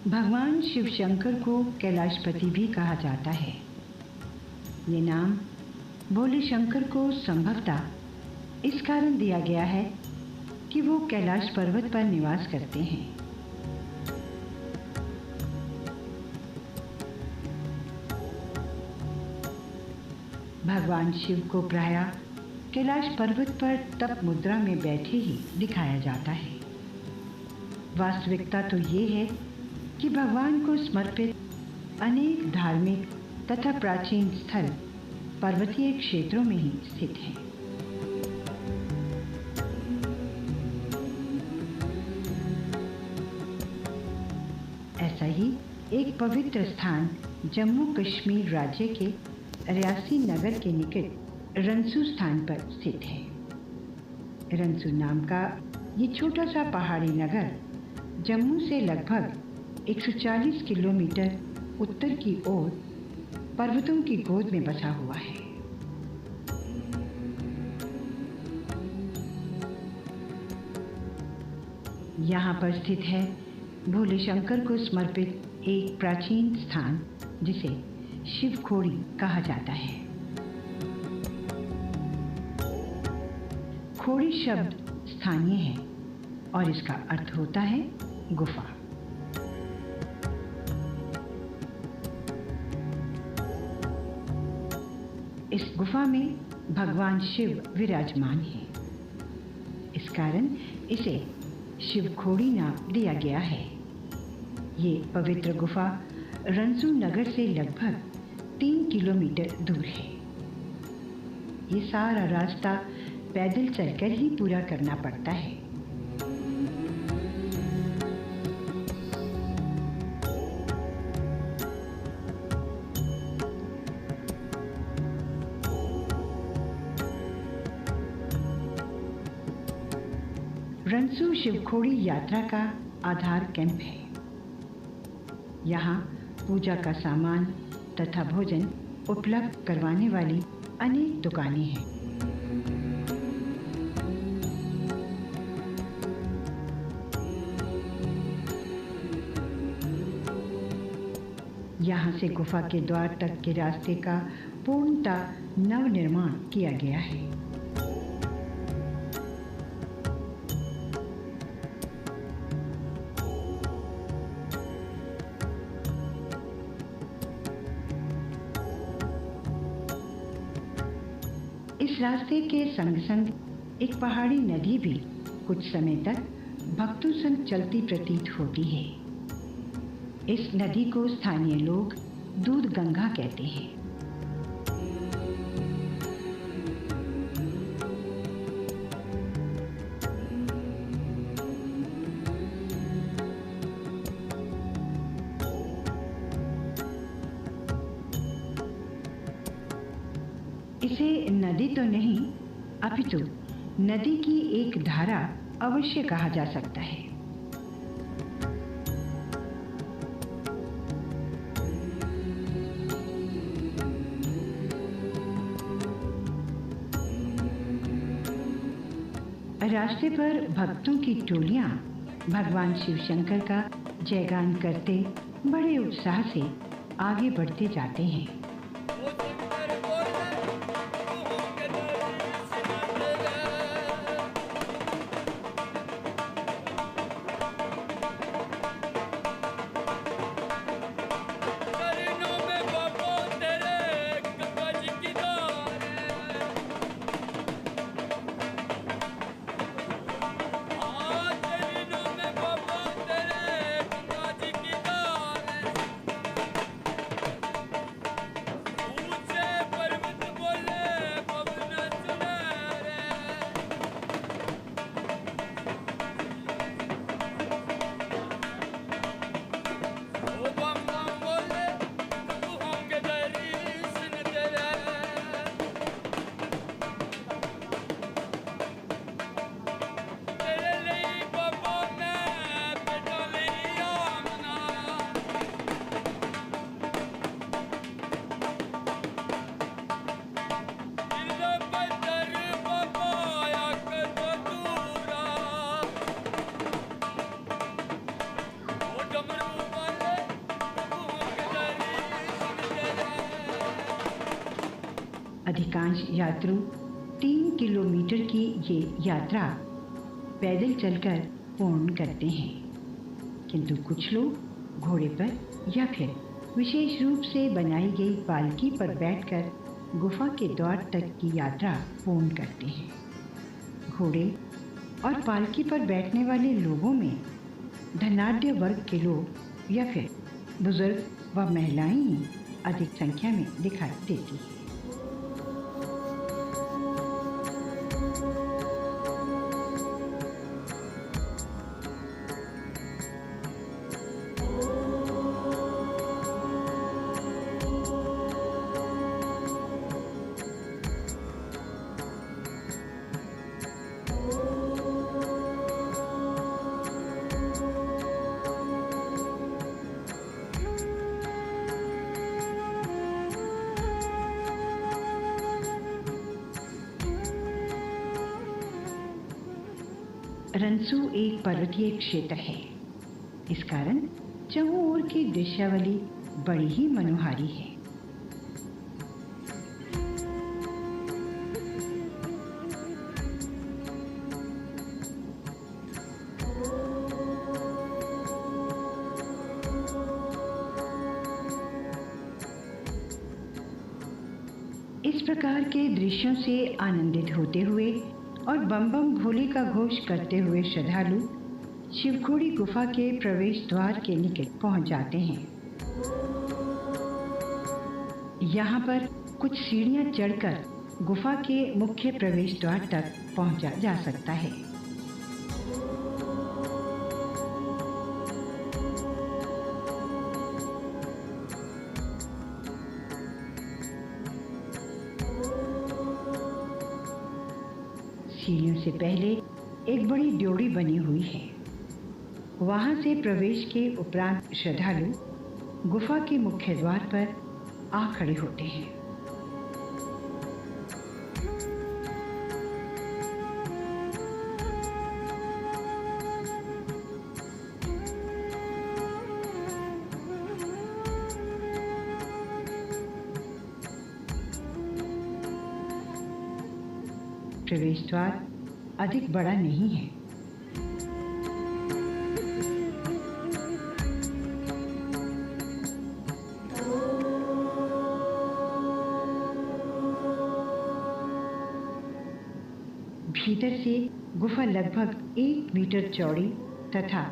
भगवान शिव शंकर को कैलाशपति भी कहा जाता है। ये नाम भोले शंकर को संभवतः इस कारण दिया गया है कि वो कैलाश पर्वत पर निवास करते हैं। भगवान शिव को प्रायः कैलाश पर्वत पर तप मुद्रा में बैठे ही दिखाया जाता है। वास्तविकता तो ये है कि भगवान को समर्पित अनेक धार्मिक तथा प्राचीन स्थल पर्वतीय क्षेत्रों में ही स्थित हैं। ऐसा ही एक पवित्र स्थान जम्मू कश्मीर राज्य के रियासी नगर के निकट रंसू स्थान पर स्थित है। रंसू नाम का ये छोटा सा पहाड़ी नगर जम्मू से लगभग 140 किलोमीटर उत्तर की ओर पर्वतों की गोद में बसा हुआ है। यहाँ पर स्थित है भोले शंकर को समर्पित एक प्राचीन स्थान जिसे शिव खोड़ी कहा जाता है। खोड़ी शब्द स्थानीय है और इसका अर्थ होता है गुफा। इस गुफा में भगवान शिव विराजमान हैं। इस कारण इसे शिव खोड़ी नाम दिया गया है। ये पवित्र गुफा रंसू नगर से लगभग 3 किलोमीटर दूर है। ये सारा रास्ता पैदल चलकर ही पूरा करना पड़ता है। रंसू शिवखोड़ी यात्रा का आधार कैंप है। यहाँ पूजा का सामान तथा भोजन उपलब्ध करवाने वाली अनेक दुकानें हैं। यहाँ से गुफा के द्वार तक के रास्ते का पूर्णतः नवनिर्माण किया गया है। इस रास्ते के संग संग एक पहाड़ी नदी भी कुछ समय तक भक्तों संग चलती प्रतीत होती है। इस नदी को स्थानीय लोग दूध गंगा कहते हैं। इसे नदी तो नहीं अपितु नदी की एक धारा अवश्य कहा जा सकता है। रास्ते पर भक्तों की टोलियां भगवान शिव शंकर का जयगान करते बड़े उत्साह से आगे बढ़ते जाते हैं। अधिकांश यात्रु 3 किलोमीटर की ये यात्रा पैदल चलकर पूर्ण करते हैं, किंतु कुछ लोग घोड़े पर या फिर विशेष रूप से बनाई गई पालकी पर बैठकर गुफा के द्वार तक की यात्रा पूर्ण करते हैं। घोड़े और पालकी पर बैठने वाले लोगों में धनाढ्य वर्ग के लोग या फिर बुजुर्ग व महिलाएं ही अधिक संख्या में दिखाई देती हैं। रंसू एक पर्वतीय क्षेत्र है। इस कारण चहुं ओर की दृश्यावली बड़ी ही मनोहारी है। इस प्रकार के दृश्यों से आनंदित होते हुए और बम बम भोले का घोष करते हुए श्रद्धालु शिवखोड़ी गुफा के प्रवेश द्वार के निकट पहुंच जाते हैं। यहाँ पर कुछ सीढ़ियाँ चढ़कर गुफा के मुख्य प्रवेश द्वार तक पहुंचा जा सकता है। सीढ़ियों से पहले एक बड़ी ड्योढ़ी बनी हुई है। वहां से प्रवेश के उपरांत श्रद्धालु गुफा के मुख्य द्वार पर आ खड़े होते हैं। प्रवेश द्वार अधिक बड़ा नहीं है। भीतर से गुफा लगभग 1 मीटर चौड़ी तथा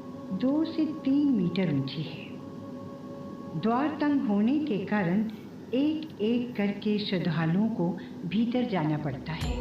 2 से 3 मीटर ऊंची है। द्वार तंग होने के कारण एक एक करके श्रद्धालुओं को भीतर जाना पड़ता है।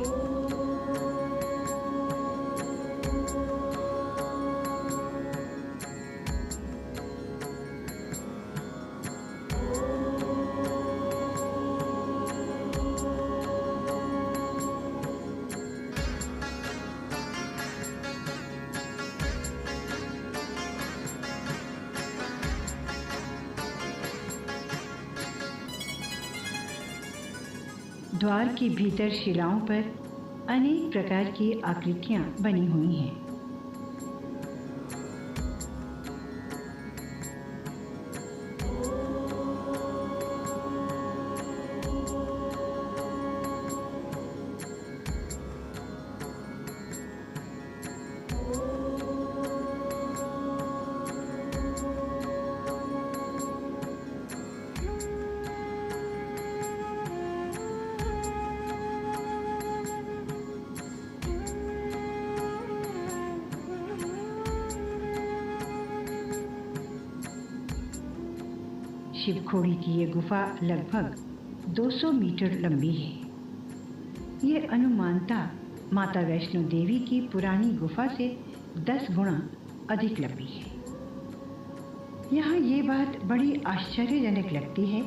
द्वार के भीतर शिलाओं पर अनेक प्रकार की आकृतियां बनी हुई हैं। शिवखोड़ी की ये गुफा लगभग 200 मीटर लंबी है। ये अनुमानता माता वैष्णो देवी की पुरानी गुफा से 10 गुना अधिक लंबी है। यहाँ ये बात बड़ी आश्चर्यजनक लगती है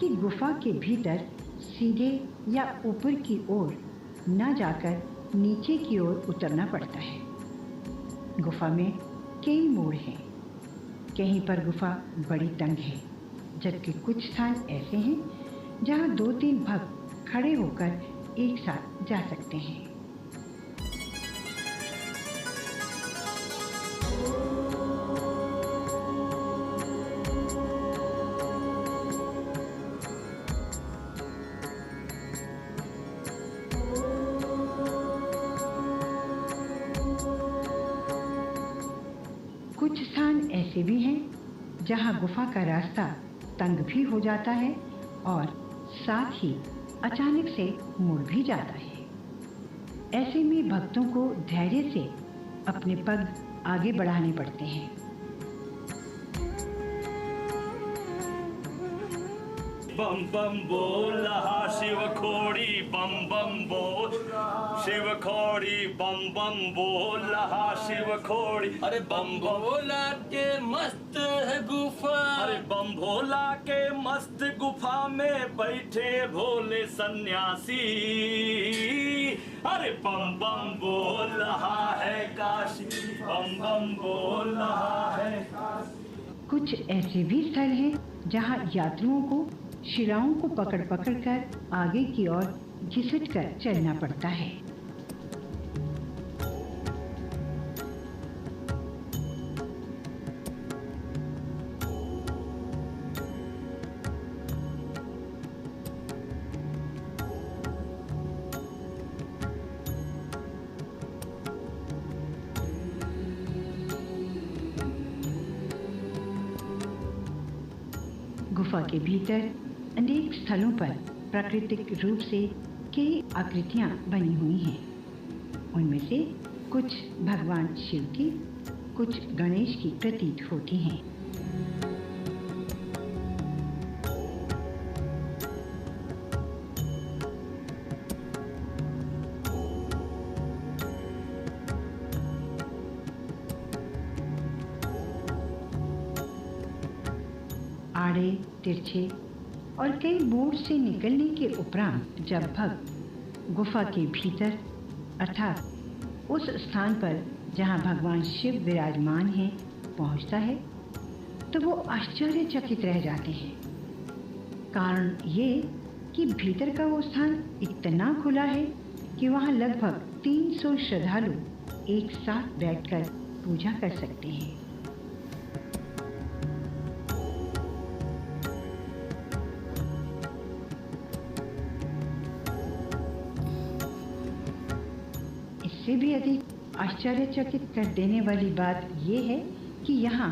कि गुफा के भीतर सीधे या ऊपर की ओर न जाकर नीचे की ओर उतरना पड़ता है। गुफा में कई मोड़ हैं। कहीं पर गुफा बड़ी तंग है, जबकि कुछ स्थान ऐसे हैं जहां 2-3 भक्त खड़े होकर एक साथ जा सकते हैं। ऐसे भी हैं जहां गुफा का रास्ता तंग भी हो जाता है और साथ ही अचानक से मुड़ भी जाता है। ऐसे में भक्तों को धैर्य से अपने पग आगे बढ़ाने पड़ते हैं। बम बम बोल रहा शिव खोड़ी, बम बम बोल शिव खोड़ी, बम बम बोल रहा शिव खोड़ी। अरे बम भोला के मस्त है गुफा, अरे बम भोला के मस्त गुफा में बैठे भोले सन्यासी। अरे बम बम बोल रहा है काशी, बम बम बोल रहा है काशी। कुछ ऐसे भी स्थल हैं जहां यात्रियों को शिराओं को पकड़ पकड़ कर आगे की ओर घिसट कर चलना पड़ता है। गुफा के भीतर अनेक स्थलों पर प्राकृतिक रूप से कई आकृतियां बनी हुई हैं। उनमें से कुछ भगवान शिव की, कुछ गणेश की प्रतीत होती हैं। आड़े तिरछे और कई मोड़ से निकलने के उपरांत जब भक्त गुफा के भीतर अर्थात उस स्थान पर जहां भगवान शिव विराजमान हैं पहुंचता है तो वो आश्चर्यचकित रह जाते हैं। कारण ये कि भीतर का वो स्थान इतना खुला है कि वहां लगभग 300 श्रद्धालु एक साथ बैठकर पूजा कर सकते हैं। इससे भी अधिक आश्चर्यचकित कर देने वाली बात यह है कि यहाँ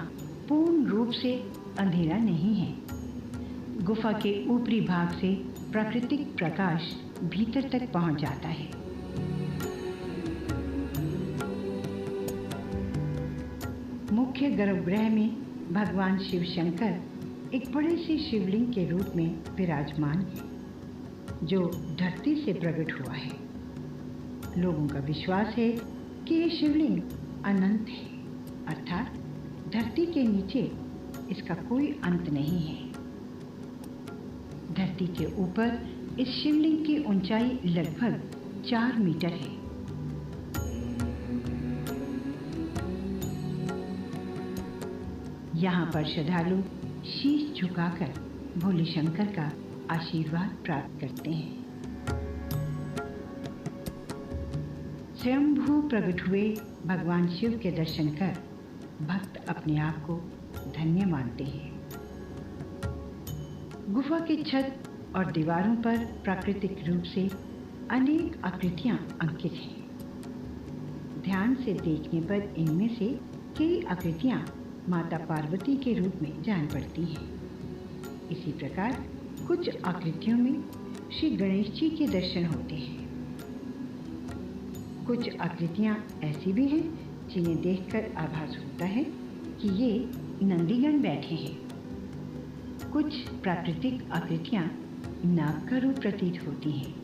पूर्ण रूप से अंधेरा नहीं है। गुफा के ऊपरी भाग से प्राकृतिक प्रकाश भीतर तक पहुँच जाता है। मुख्य गर्भगृह में भगवान शिव शंकर एक बड़े से शिवलिंग के रूप में विराजमान है जो धरती से प्रकट हुआ है। लोगों का विश्वास है कि ये शिवलिंग अनंत है, अर्थात धरती के नीचे इसका कोई अंत नहीं है। धरती के ऊपर इस शिवलिंग की ऊंचाई लगभग 4 मीटर है। यहाँ पर श्रद्धालु शीश झुकाकर भोले शंकर का आशीर्वाद प्राप्त करते हैं। स्वयंभू प्रकट हुए भगवान शिव के दर्शन कर भक्त अपने आप को धन्य मानते हैं। गुफा की छत और दीवारों पर प्राकृतिक रूप से अनेक आकृतियां अंकित हैं। ध्यान से देखने पर इनमें से कई आकृतियां माता पार्वती के रूप में जान पड़ती हैं। इसी प्रकार कुछ आकृतियों में श्री गणेश जी के दर्शन होते हैं। कुछ आकृतियां ऐसी भी हैं जिन्हें देखकर आभास होता है कि ये नंदीगण बैठे हैं। कुछ प्राकृतिक आकृतियां नाग का रूप प्रतीत होती हैं।